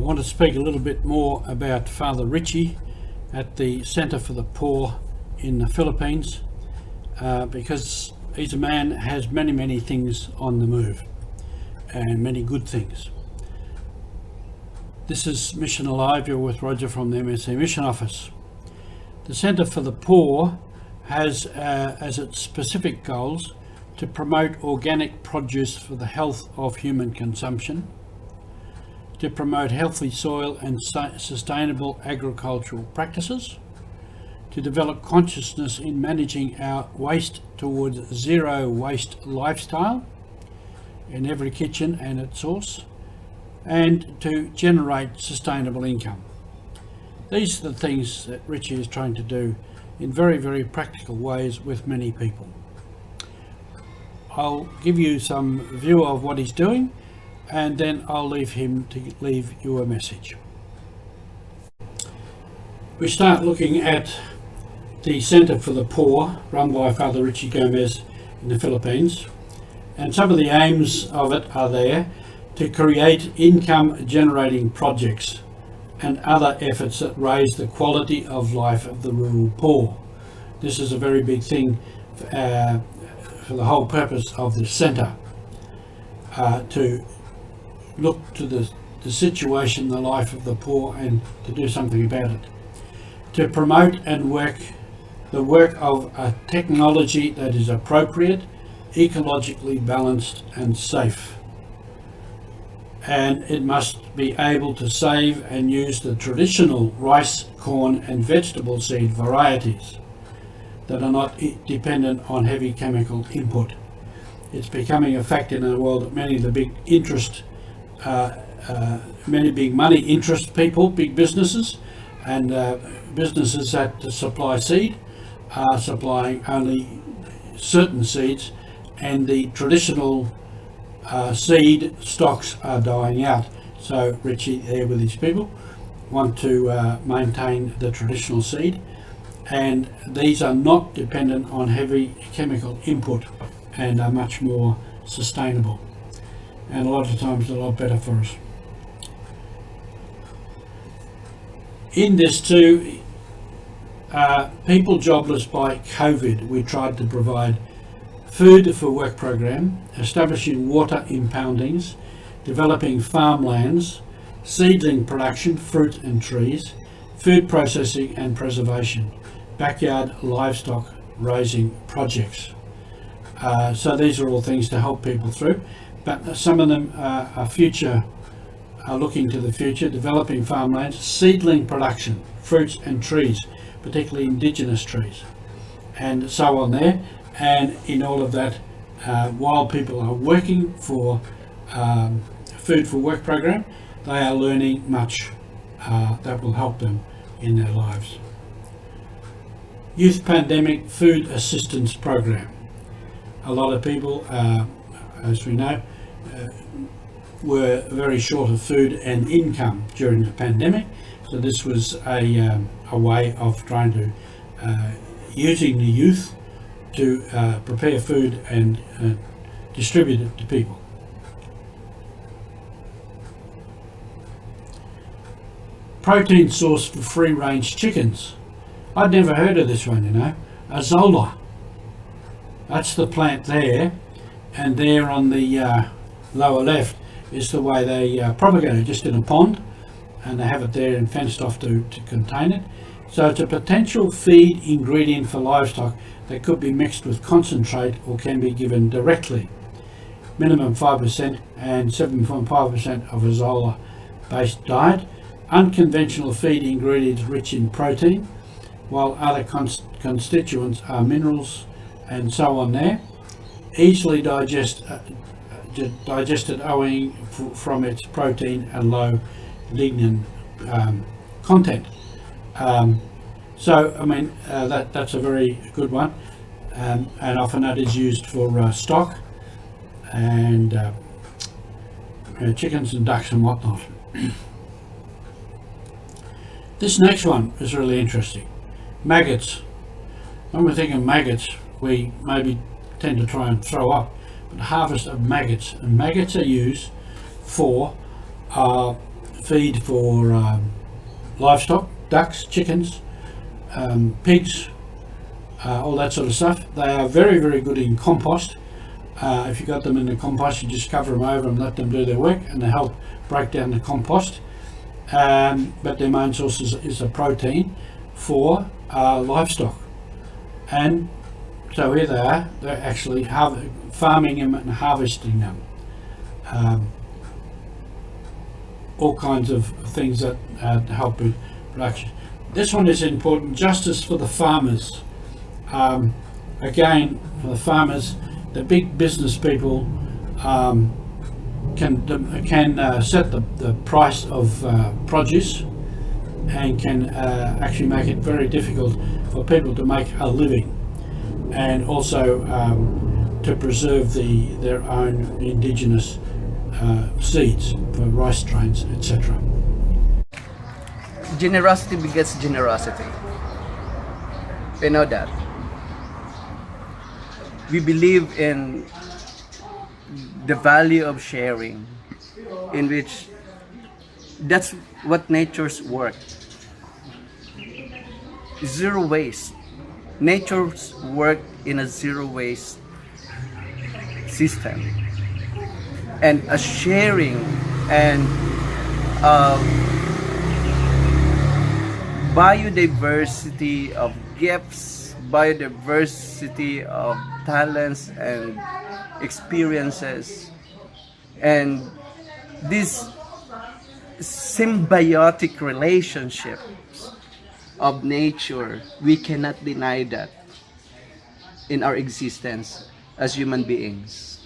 want to speak a little bit more about Father Richie at the Centre for the Poor in the Philippines, because he's a man who has many things on the move, and many good things. This is Mission Alive. You're with Roger from the MSC Mission Office. The Centre for the Poor has as its specific goals to promote organic produce for the health of human consumption, to promote healthy soil and sustainable agricultural practices, to develop consciousness in managing our waste towards zero waste lifestyle in every kitchen and its source, and to generate sustainable income. These are the things that Richie is trying to do in very practical ways with many people. I'll give you some view of what he's doing, and then I'll leave him to leave you a message. We start looking at the Centre for the Poor, run by Father Richie Gomez in the Philippines, and some of the aims of it are there to create income generating projects and other efforts that raise the quality of life of the rural poor. This is a very big thing for the whole purpose of the centre, to look to the situation, the life of the poor, and to do something about it. To promote and the work of a technology that is appropriate, ecologically balanced and safe. And it must be able to save and use the traditional rice, corn and vegetable seed varieties that are not dependent on heavy chemical input. It's becoming a fact in our world that many of the big many big money interest people, big businesses, and businesses that supply seed are supplying only certain seeds, and the traditional seed stocks are dying out. So Richie there with his people want to maintain the traditional seed, and these are not dependent on heavy chemical input and are much more sustainable, and a lot of times a lot better for us. In this too, people jobless by COVID, we tried to provide food for work program, establishing water impoundings, developing farmlands, seedling production, fruit and trees, food processing and preservation, backyard livestock raising projects. So these are all things to help people through, but some of them are looking to the future, developing farmlands, seedling production, fruits and trees, particularly indigenous trees, and so on there. And in all of that, while people are working for Food for Work program, they are learning much that will help them in their lives. Youth Pandemic Food Assistance Program. A lot of people, as we know, were very short of food and income during the pandemic. So this was a way of trying to, using the youth to prepare food and distribute it to people. Protein source for free-range chickens. I'd never heard of this one, you know. Azolla. That's the plant there, and there on the lower left is the way they propagate it, just in a pond, and they have it there and fenced off to contain it. So it's a potential feed ingredient for livestock that could be mixed with concentrate or can be given directly. Minimum 5% and 7.5% of Azolla based diet. Unconventional feed ingredients rich in protein, while other constituents are minerals and so on there. Easily digested owing from its protein and low lignin content. So I mean that's a very good one, and often that is used for stock and chickens and ducks and whatnot. This next one is really interesting. Maggots. When we think of maggots, we maybe tend to try and throw up, but harvest of maggots. And maggots are used for feed for livestock, ducks, chickens, pigs, all that sort of stuff. They are very, very good in compost. If you got them in the compost, you just cover them over and let them do their work, and they help break down the compost. But their main source is a protein for livestock. And so here they are, they're actually farming them and harvesting them. All kinds of things that help with production. This one is important, justice for the farmers. Again, for the farmers, the big business people can set the price of produce, and can actually make it very difficult for people to make a living, and also to preserve their own indigenous seeds for rice strains, etc. Generosity begets generosity. We know that. We believe in the value of sharing, in which that's what nature's work. Zero waste. Nature's work in a zero waste system. And a sharing and biodiversity of gifts, biodiversity of talents and experiences, and these symbiotic relationships of nature, we cannot deny that in our existence as human beings.